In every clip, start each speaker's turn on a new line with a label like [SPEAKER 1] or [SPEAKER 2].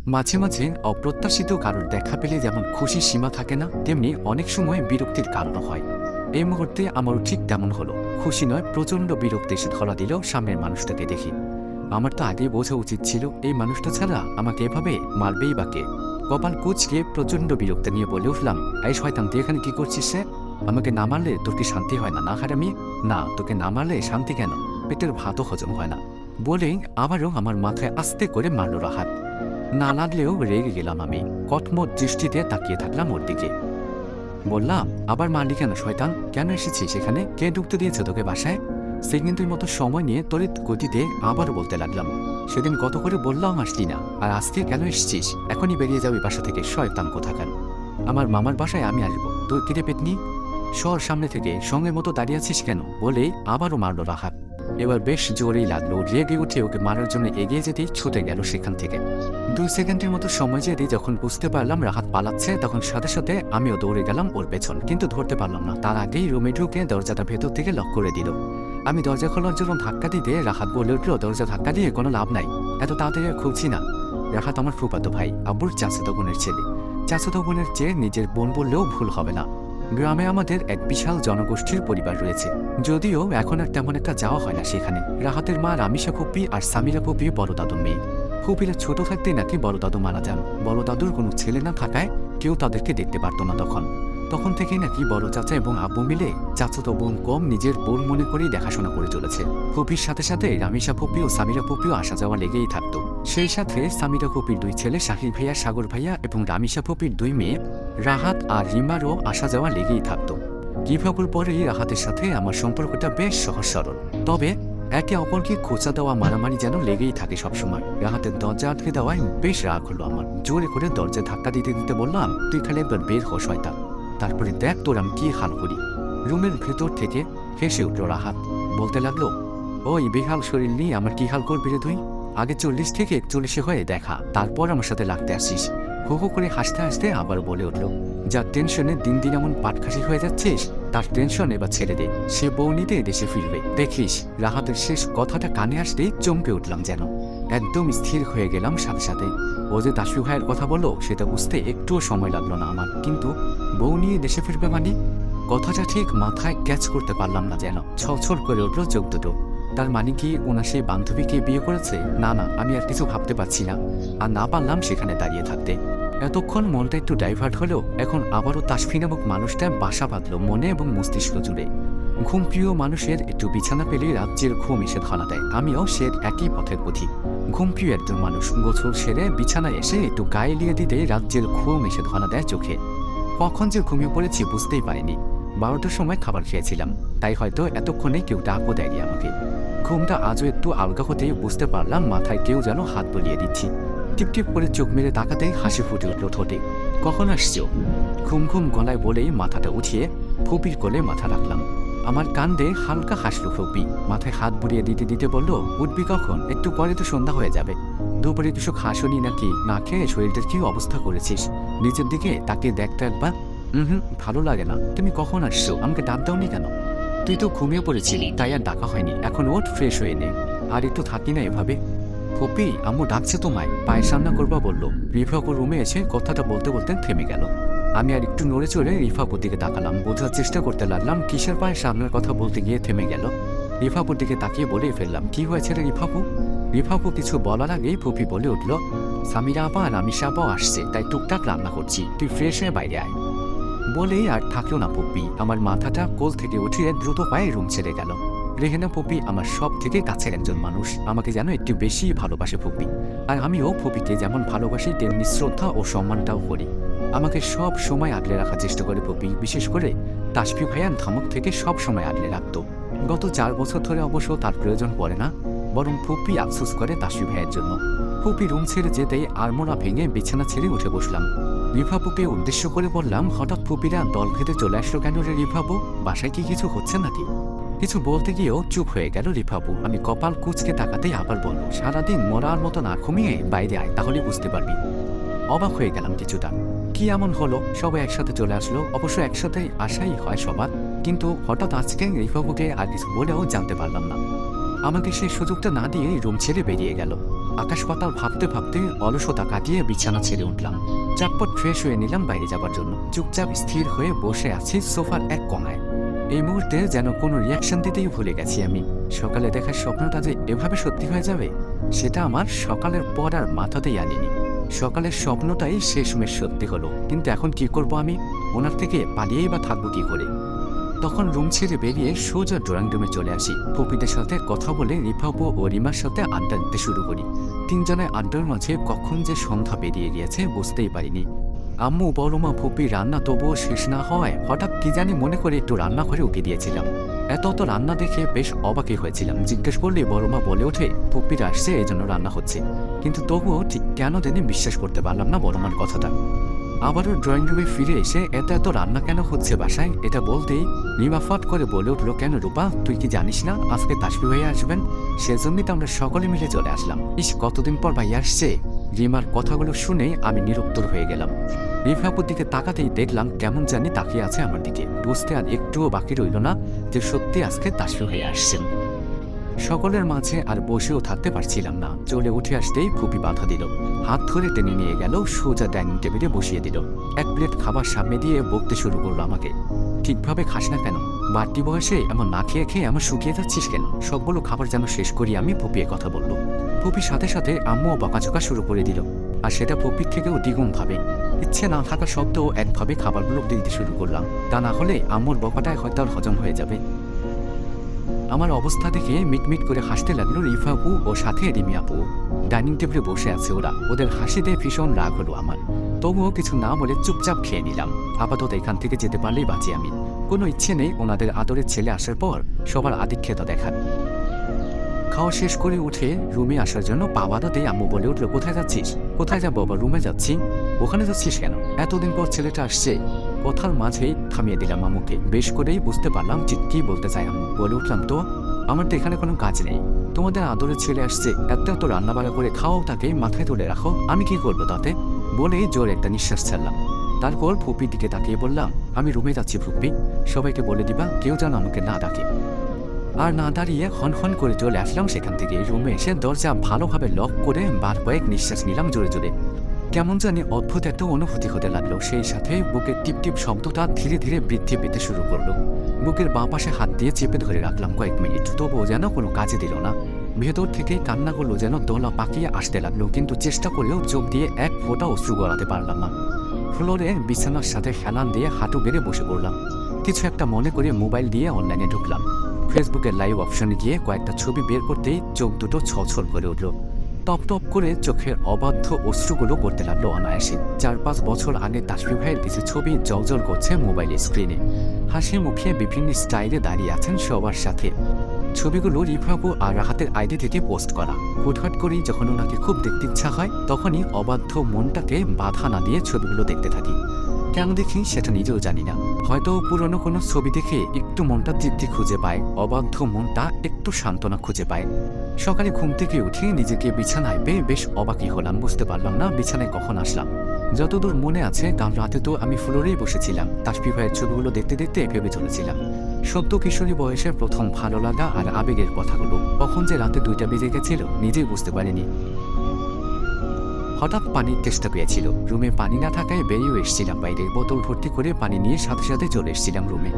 [SPEAKER 1] মাঝে মাঝে অপ্রত্যাশিত কারোর দেখা পেলে যেমন খুশির সীমা থাকে না, তেমনি অনেক সময় বিরক্তির কারণ হয়। এই মুহূর্তে আমারও ঠিক তেমন হলো। খুশি নয়, প্রচণ্ড বিরক্তি এসে ধরা দিল সামনের মানুষটাকে দেখি। আমার তো আগেই বোঝা উচিত ছিল এই মানুষটা ছাড়া আমাকে এভাবে মারবেই বা কে। কপাল কুঁচকে প্রচণ্ড বিরক্তি নিয়ে বলে উঠলাম, এই শয়তান, তুই এখানে কি করছিস রে? আমাকে না মারলে তোর কি শান্তি হয় না? না হারামি, না তোকে না মারলে শান্তি কেন? পেটের ভাতও হজম হয় না। বলেই আবারও আমার মাথায় আস্তে করে মারল রাহাত। না লাগলেও রেগে গেলাম আমি। কটমট দৃষ্টিতে তাকিয়ে থাকলাম ওর দিকে। বললাম, আবার মারলি কেন শয়তান? কেন এসেছিস এখানে? কে ঢুকতে দিয়েছে তোকে বাসায়? সেকেন্ডের মতো সময় নিয়ে তড়িৎ গতিতে আবারও বলতে লাগলাম, সেদিন কত করে বললাম আসলি না, আর আজকে কেন এসেছিস? এখনই বেরিয়ে যাবি বাসা থেকে, শয়তান কোথাকার। আমার মামার বাসায় আমি আসবো, তোর কিরে পেটনি? শহর সামনে থেকে সঙ্গে মতো দাঁড়িয়ে আছিস কেন? বলেই আবারও মারল রাহাত। এবার বেশ জোরেই লাগলো। রেগে উঠে ওকে মারার জন্য এগিয়ে যেতেই ছুটে গেল সেখান থেকে। 2 সেকেন্ডের মতো সময় যেতেই যখন বুঝতে পারলাম রাহাত পালাচ্ছে, তখন সাথে সাথে আমিও দৌড়ে গেলাম ওর পেছন, কিন্তু ধরতে পারলাম না। তার আগেই রুমে ঢুকে দরজাটা ভেতর থেকে লক করে দিল। আমি দরজা খোলার জন্য ধাক্কা দিতে রাহাত বলে উঠল, দরজা ধাক্কা দিয়ে কোনো লাভ নাই, এত তাড়াতাড়ি খুলছি না। রাহাত আমার ফুফাতো ভাই, আব্বুর চাচাতো বোনের ছেলে। চাচাতো বোনের চেয়ে নিজের বোন বললেও ভুল হবে না। গ্রামে আমাদের এক বিশাল জনগোষ্ঠীর পরিবার রয়েছে, যদিও এখন আর তেমন একটা যাওয়া হয় না সেখানে। রাহাতের মা রামিসা ফুপি আর সামিরা ফুপি বড় দাদুর মেয়ে। ফুপিরা ছোট থাকতেই নাকি বড় দাদু মারা যান। বড় দাদুর কোনো ছেলে না থাকায় কেউ তাদেরকে দেখতে পারত না। তখন থেকেই নাকি বড় চাচা এবং আব্বু মিলে চাচাতো বোন কম নিজের বোন মনে করেই দেখাশোনা করে চলেছে। ফুপির সাথে সাথে রামিসা ফুপি ও সামিরা ফুপিও আসা যাওয়া লেগেই থাকতো। সেই সাথে সামিরা ফুপির 2 ছেলে শাহির ভাইয়া, সাগর ভাইয়া এবং রামিসা ফুপির 2 মেয়ে রাহাত আর রিমারও আসা যাওয়া লেগেই থাকতো। রিফাকুর পরেই রাহাতের সাথে আমার সম্পর্কটা বেশ সহজ সরল, তবে একে অপরকে খোঁচা দেওয়া মারামারি যেন লেগেই থাকে সবসময়। রাহাতের দরজা আটকে দেওয়ায় বেশ রাগ হলো আমার। জোরে করে দরজা ধাক্কা দিতে দিতে বললাম, তুই খালি একবার বের হ শয়তান, তারপরে দেখ তোর আমি কি হাল করি। রুমের ভেতর থেকে হেসে উঠল রাহাত, বলতে লাগলো, ওই বেহাল শরীর নিয়ে আমার কি হাল করবি রে তুই? আগে 40 থেকে 41 হয়ে দেখা, তারপর আমার সাথে লাগতে আসিস। হো হো করে হাসতে হাসতে আবার বলে উঠল, যার টেনশনে দিন দিন এমন পাটখাসি হয়ে যাচ্ছিস, তার টেনশন এবার ছেড়ে দে, সে বউ নিতে দেশে ফিরবে দেখিস। রাহাতের শেষ কথাটা কানে আসতেই চমকে উঠলাম যেন। একদম স্থির হয়ে গেলাম সাথে সাথে। ও যে দাসু ভাইয়ের কথা বললো সেটা বুঝতে একটুও সময় লাগলো না আমার। কিন্তু বউ নিয়ে দেশে ফিরবে মানে? কথাটা ঠিক মাথায় ক্যাচ করতে পারলাম না যেন। ছলছল করে উঠল চোখ দুটো। তার মানে কি ওনার সেই বান্ধবীকে বিয়ে করেছে? না না, আমি আর কিছু ভাবতে পারছি না। আর না পারলাম সেখানে দাঁড়িয়ে থাকতে। এতক্ষণ মনটা একটু ডাইভার্ট হলেও এখন আবারও তাসফি নামক মানুষটা বাসা বাঁধল মনে এবং মস্তিষ্ক জুড়ে। ঘুমপ্রিয় মানুষের একটু বিছানা পেলে রাজ্যের ঘুম এসে ধরা দেয়। আমিও সে একই পথের পথিক। ঘুমপ্রিয় একজন মানুষ গোসল সেরে বিছানায় এসে একটু গায়ে লিয়ে দিতে রাজ্যের ঘুম এসে ধরা দেয় চোখে। কখন যে ঘুমিয়ে পড়েছি বুঝতেই পারিনি। 12টার সময় খাবার খেয়েছিলাম, তাই হয়তো এতক্ষণে কেউ ডাকও দেয়নি আমাকে। ঘুমটা আজও একটু আলগা হতেই বুঝতে পারলাম মাথায় কেউ যেন হাত বুলিয়ে দিচ্ছি। টিপটিপ করে চোখ মেরে তাকাতেই হাসি ফুটে উঠল ঠোঁটে। কখন আসছো? ঘুম ঘুম গলায় বলেই মাথাটা উঠিয়ে ফুপির কোলে মাথা রাখলাম। আমার কান্দে হালকা হাসলো ফুপি, মাথায় হাত বুলিয়ে দিতে দিতে বলল, উঠবি কখন? একটু পরে তো সন্ধ্যা হয়ে যাবে। দুপুরে দুশো খাসনি নাকি? না খেয়ে শরীরটার কি অবস্থা করেছিস? নিচের দিকে তাকিয়ে দেখতে একবার। ভালো লাগে না। তুমি কখন আসছো? আমাকে ডাক দাওনি কেন? তুই তো ঘুমিয়ে পড়েছিলি, তাই আর ডাকা হয়নি। এখন ওঠ, ফ্রেশ হয়ে নে। আর একটু থাকি না এভাবে। ফুপি, আম্মু ডাকছে তোমায়, পায়েস রান্না করবা বললো। রিফাকুর রুমে এসে কথাটা বলতে বলতে থেমে গেল। আমি আর একটু নড়ে চড়ে রিফাপুর দিকে তাকালাম, বোঝার চেষ্টা করতে লাগলাম কিসের পায়েস রান্নার কথা বলতে গিয়ে থেমে গেল। রিফাপুর দিকে তাকিয়ে বলে ফেললাম, কি হয়েছে রে রিফাপু? রিফাপু কিছু বলার আগেই ফুপি বলে উঠল, সামিরা আপা আর রামিসা আপাও আসছে, তাই টুকটাক রান্না করছি, তুই ফ্রেশ হয়ে বাইরে আয়। বলেই আর থাকলো না ফুপি। আমার মাথাটা কোল থেকে উঠিয়ে দ্রুত পায়ে রুম ছেড়ে গেল। রেহেনা ফুপি আমার সব থেকে কাছের একজন মানুষ, আমাকে যেন একটু বেশি ভালোবাসে ফুপি। আর আমিও ফুপিকে যেমন ভালোবাসি তেমনি শ্রদ্ধা ও সম্মানটাও করি। আমাকে সব সময় আগলে রাখার চেষ্টা করে ফুপি, বিশেষ করে তাসফি ভাইয়ান ধমক থেকে সব সময় আগলে রাখত। গত 4 বছর ধরে অবশ্য তার প্রয়োজন পড়ে না, বরং ফুপি আফসোস করে তাসফি ভাইয়ের জন্য। ফুপি রুম ছেড়ে যেতেই আড়মোড়া ভেঙে বিছানা ছেড়ে উঠে বসলাম। রিফাপুকে উদ্দেশ্য করে বললাম, হঠাৎ ফুপিরা দল ভেদে চলে আসলো কেন রে রিফাপু? বাসায় কি কিছু হচ্ছে নাকি? কিছু বলতে গিয়েও চুপ হয়ে গেল রিফাপু। আমি কপাল কুঁচকে তাকাতেই আবার বলল, সারাদিন মরার মতো না ঘুমিয়ে বাইরে আয়, তাহলে বুঝতে পারবি। অবাক হয়ে গেলাম কিছুটা। কি এমন হলো সবাই একসাথে চলে আসলো? অবশ্য একসাথে আসাই হয় সবার, কিন্তু হঠাৎ আজকে রিফাপুকে আর কিছু বলেও জানতে পারলাম না। আমাকে সেই সুযোগটা না দিয়ে রুম ছেড়ে বেরিয়ে গেল। আকাশ পাতাল ভাবতে ভাবতে অলসতা কাটিয়ে বিছানা ছেড়ে উঠলাম। চটপট ফ্রেশ হয়ে নিলাম বাইরে যাবার জন্য। চুপচাপ স্থির হয়ে বসে আছি সোফার এক কোণায়। এই মুহূর্তে যেন কোনো রিয়াকশন দিতেই ভুলে গেছি আমি। সকালে দেখার স্বপ্নটা যে এভাবে সত্যি হয়ে যাবে সেটা আমার সকালের পর আর মাথাতেই আনিনি। সকালের স্বপ্নটাই শেষমেশ সত্যি হলো। কিন্তু এখন কি করব আমি? ওনার থেকে পালিয়েই বা থাকবো কি করে? তখন রুম ছেড়ে বেরিয়ে সোজা ড্রয়িং রুমে চলে আসি। পপিদের সাথে কথা বলে রিফাপু ও রিমার সাথে আড্ডা দিতে শুরু করি। তিনজনের আড্ডার মাঝে কখন যে সন্ধ্যা বেরিয়ে গিয়েছে বুঝতেই পারিনি। আম্মু বড়মা ফুপি রান্না তবুও শেষ না হওয়ায় হঠাৎ কি জানি মনে করে একটু রান্নাঘরে উঠে দিয়েছিলাম। এত রান্না দেখে বেশ অবাকই হয়েছিলাম। জিজ্ঞেস করলে বড়মা বলে ওঠে ফুপিরা আসছে এজন্য রান্না হচ্ছে। কিন্তু তবুও ঠিক কেন জানি বিশ্বাস করতে পারলাম না বড়মার কথাটা। আবারও ড্রয়িং রুমে ফিরে এসে এত রান্না কেন হচ্ছে বাসায় এটা বলতেই রিমা ফট করে বলে উঠল, কেন রূপা তুই কি জানিস না আজকে তাসফি ভাইয়া আসবেন? সেজন্যই তো আমরা সকলে মিলে চলে আসলাম। ইস কতদিন পর ভাইয়া আসছে। রিমার কথাগুলো শুনে আমি নিরুত্তর হয়ে গেলাম। রিফাপুর দিকে তাকাতেই দেখলাম কেমন জানি তাকিয়ে আছে আমার দিকে। বুঝতে আর একটুও বাকি রইল না যে সত্যি আজকে তাসফি ভাইয়া আসছেন। সকলের মাঝে আর বসেও থাকতে পারছিলাম না। চলে উঠে আসতেই ফুপি বাধা দিল। হাত ধরে টেনে নিয়ে গেল, সোজা ডাইনিং টেবিলে বসিয়ে দিল। এক প্লেট খাবার সামনে দিয়ে বকতে শুরু করলো আমাকে। ঠিকভাবে খাস না কেন? বাড়তি বয়সে এমন না খেয়ে খেয়ে এমন শুকিয়ে যাচ্ছিস কেন? সবগুলো খাবার যেন শেষ করি আমি। ফুপিয়ে কথা বললো। ফুপির সাথে সাথে আম্মুও বকাঝকা শুরু করে দিল। আর সেটা ফুপির থেকেও দ্বিগুণ ভাবে। ইচ্ছে না থাকা সত্ত্বেও একভাবে খাবারগুলো দিতে শুরু করলাম। তা না হলে আম্মুর বকাটায় হয়তো আর হজম হয়ে যাবে। আমার অবস্থা দেখে মিটমিট করে হাসতে লাগলো রিফা আপু ও সাথে রিমি আপু। ডাইনিং টেবিলে বসে আছে ওরা। ওদের হাসিতে ভীষণ রাগ হলো আমার। তবুও কিছু না বলে চুপচাপ খেয়ে নিলাম। আপাতত এখান থেকে যেতে পারলেই বাঁচি আমি। কোনো ইচ্ছে নেই ওনাদের আদরের ছেলে আসার পর সবার আধিক্যতা দেখার। খাওয়া শেষ করে উঠে রুমে আসার জন্য পা বাঁধাতেই আম্মু বলে উঠলো, কোথায় যাচ্ছিস? কোথায় যাবো বাবা? রুমে যাচ্ছি। ওখানে যাচ্ছিস কেন? এতদিন পর ছেলেটা আসছে। কথার মাঝেই থামিয়ে দিলাম আম্মুকে। বেশ করেই বুঝতে পারলাম যে কি বলতে চাই আম্মু। বলে উঠলাম, তো আমার তো এখানে কোনো কাজ নেই। তোমাদের আদরের ছেলে আসছে, এত রান্না বাড়া করে খাওয়াও, তাকে মাথায় তুলে রাখো। আমি কি করবো তাতে? বলেই জোর একটা নিঃশ্বাস ছাড়লাম। তারপর ফুপির দিকে তাকিয়ে বললাম, আমি রুমে যাচ্ছি ফুপি। সবাইকে বলে দিবা কেউ যেন আমাকে না ডাকে। আর না দাঁড়িয়ে হন করে চলে আসলাম সেখান থেকে। রুমে এসে দরজা ভালোভাবে লক করে বার কয়েক নিঃশ্বাস নিলাম জোরে জোরে। কেমন জানি অদ্ভুত একটা অনুভূতি হতে লাগলো। সেই সাথে বুকের টিপ টিপ শব্দটা ধীরে ধীরে বৃদ্ধি পেতে শুরু করলো। বুকের বাঁ পাশে হাত দিয়ে চেপে ধরে রাখলাম কয়েক মিনিট। তবুও যেন কোনো কাজে দিল না। ভেতর থেকে কান্নাগুলো যেন দোলা পাকিয়ে আসতে লাগলো। কিন্তু চেষ্টা করেও চোখ দিয়ে এক ফোঁটা অশ্রু গড়াতে পারলাম না। ফ্লোরে বিছানার সাথে হেলান দিয়ে হাঁটু বেড়ে বসে পড়লাম। কিছু একটা মনে করে মোবাইল দিয়ে অনলাইনে ঢুকলাম। ফেসবুকের লাইভ অপশনে গিয়ে কয়েকটা ছবি বের করতেই চোখ দুটো ছলছল করে উঠল। টপ টপ করে চোখের অবাধ্য অশ্রুগুলো করতে লাগলো অনায়াসে। 4-5 বছর আগে তাসফি ভাইয়ের কিছু ছবি জলজল করছে মোবাইলের স্ক্রিনে। হাসি মুখে বিভিন্ন স্টাইলে দাঁড়িয়ে আছেন সবার সাথে। ছবিগুলো রিফাপু আর রাহাতের আইডি থেকে পোস্ট করা। হুটহাট করেই যখন ওনাকে খুব দেখতে ইচ্ছা হয় তখনই অবাধ্য মনটাকে বাধা না দিয়ে ছবিগুলো দেখতে থাকি। কেন দেখি সেটা নিজেও জানি না। হয়তো পুরনো কোনো ছবি দেখে একটু মনটা তৃপ্তি খুঁজে পায়, অবাধ্য মনটা একটু সান্ত্বনা খুঁজে পায়। সকালে ঘুম থেকে উঠে নিজেকে বিছানায় পেয়ে বেশ অবাকই হলাম। বুঝতে পারলাম না বিছানায় কখন আসলাম। যতদূর মনে আছে কাল রাতে তো আমি ফ্লোরেই বসেছিলাম। তাসফি ভাইয়ের ছবিগুলো দেখতে দেখতে ভেবে চলেছিলাম সদ্য কিশোরী বয়সের প্রথম ভালো লাগা আর আবেগের কথাগুলো। কখন যে রাতে 2টা বেজে গেছিল নিজেই বুঝতে পারিনি। হঠাৎ পানির তেষ্টা পেয়েছিল। রুমে পানি না থাকায় বেরিয়েও এসেছিলাম বাইরে। বোতল ভর্তি করে পানি নিয়ে সাথে সাথে চলে এসেছিলাম রুমে।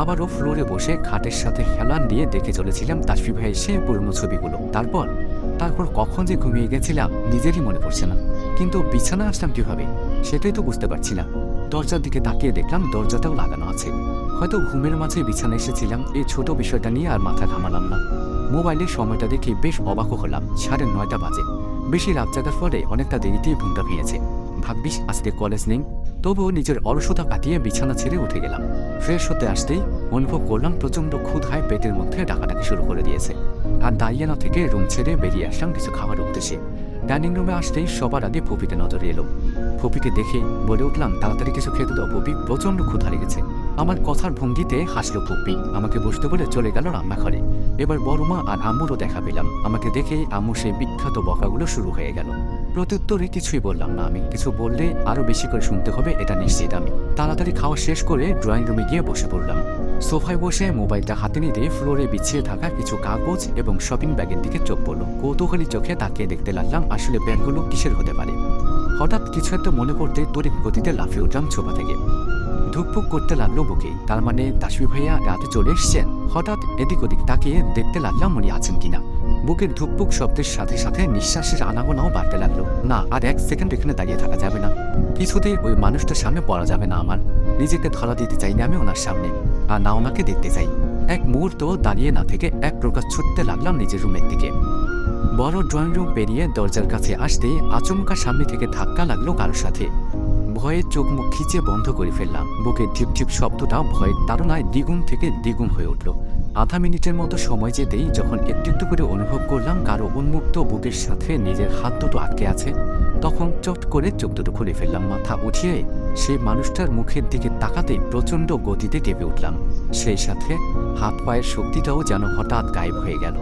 [SPEAKER 1] আবারও ফ্লোরে বসে খাটের সাথে হেলান দিয়ে দেখে চলেছিলাম তাসফি ভাইয়ের সে পুরনো ছবিগুলো। তারপর কখন যে ঘুমিয়ে গেছিলাম নিজেরই মনে পড়ছে না। কিন্তু বিছানা আসলাম কিভাবে সেটাই তো বুঝতে পারছি না। দরজার দিকে তাকিয়ে দেখলাম দরজাটাও লাগানো আছে। হয়তো ঘুমের মাঝে বিছানা এসেছিলাম। এই ছোট বিষয়টা নিয়ে আর মাথা ঘামালাম না। মোবাইলের সময়টা দেখে বেশ অবাকও হলাম। 9:30 বাজে। বেশি রাত জাগার ফলে অনেকটা দেরিতেই ঘুমটা ভেঙেছে। ভাগ্যিস আজকে কলেজ নেই। তবুও নিজের অলসতা কাটিয়ে বিছানা ছেড়ে উঠে গেলাম। ফ্রেশ হতে আসতেই অনুভব করলাম প্রচণ্ড ক্ষুধায় পেটের মধ্যে ডাকাডাকি শুরু করে দিয়েছে। আর দাঁড়িয়ে না থেকে রুম ছেড়ে বেরিয়ে আসলাম কিছু খাবার উদ্দেশ্যে। ডাইনিং রুমে আসতেই সবার আগে ফুপিতে নজরে এলো। ফুপিকে দেখে বলে উঠলাম, তাড়াতাড়ি কিছু খেতে দাও ফুপি, প্রচণ্ড ক্ষুধা লেগেছে। আমার কথার ভঙ্গিতে হাসলো ফুপি। আমাকে বসতে বলে চলে গেল রান্নাঘরে। এবার বড়মা আর আম্মুরও দেখা পেলাম। আমাকে দেখে আম্মু সেই বিখ্যাত বকাগুলো শুরু হয়ে গেল। প্রত্যুত্তরে কিছুই বললাম না আমি। কিছু বললে আরও বেশি করে শুনতে হবে এটা নিশ্চিত আমি। তাড়াতাড়ি খাওয়া শেষ করে ড্রয়িং রুমে গিয়ে বসে পড়লাম। সোফায় বসে মোবাইলটা হাতে নিতে ফ্লোরে বিছিয়ে থাকা কিছু কাগজ এবং শপিং ব্যাগের দিকে চোখ পড়ল। কৌতূহলী চোখে তাকিয়ে দেখতে লাগলাম আসলে ব্যাগগুলো কিসের হতে পারে। হঠাৎ কিছু একটা মনে করতে তড়িৎ গতিতে লাফিয়ে উঠলাম সোফা থেকে। ধুকপুক করতে লাগলো বুকে। তার মানে তাসফি ভাইয়া রাতে চলে এসছেন। হঠাৎ এদিক ওদিক তাকিয়ে দেখতে লাগলাম উনি আছেন কিনা। বুকের ধুকপুক শব্দের সাথে সাথে নিঃশ্বাসের আনাগোনাও বাড়তে লাগলো। না, আর এক সেকেন্ড এখানে দাঁড়িয়ে থাকা যাবে না। কিছুতেই ওই মানুষটার সামনে পড়া যাবে না আমার। নিজেকে ধরা দিতে চাই না আমি ওনার সামনে, আর না ওনাকে দেখতে চাই। এক মুহূর্ত দাঁড়িয়ে না থেকে এক প্রকার ছুটতে লাগলাম নিজের রুমের দিকে। বড় ড্রয়িং রুম পেরিয়ে দরজার কাছে আসতে আচমকা সামনে থেকে ধাক্কা লাগলো কারোর সাথে। ভয়ে চোখ মুখ খিচে বন্ধ করে ফেললাম। বুকের ঝিপঝিপ শব্দটা ভয়ের তাড়নায় দ্বিগুণ থেকে দ্বিগুণ হয়ে উঠল। আধা মিনিটের মতো সময় যেতেই যখন একটু একটু করে অনুভব করলাম কারো উন্মুক্ত বুকের সাথে নিজের হাত দুটো আটকে আছে, তখন চট করে চোখ দুটো খুলে ফেললাম। মাথা উঠিয়ে সেই মানুষটার মুখের দিকে তাকাতে প্রচণ্ড গতিতে কেঁপে উঠলাম। সেই সাথে হাত পায়ের শক্তিটাও যেন হঠাৎ গায়েব হয়ে গেল।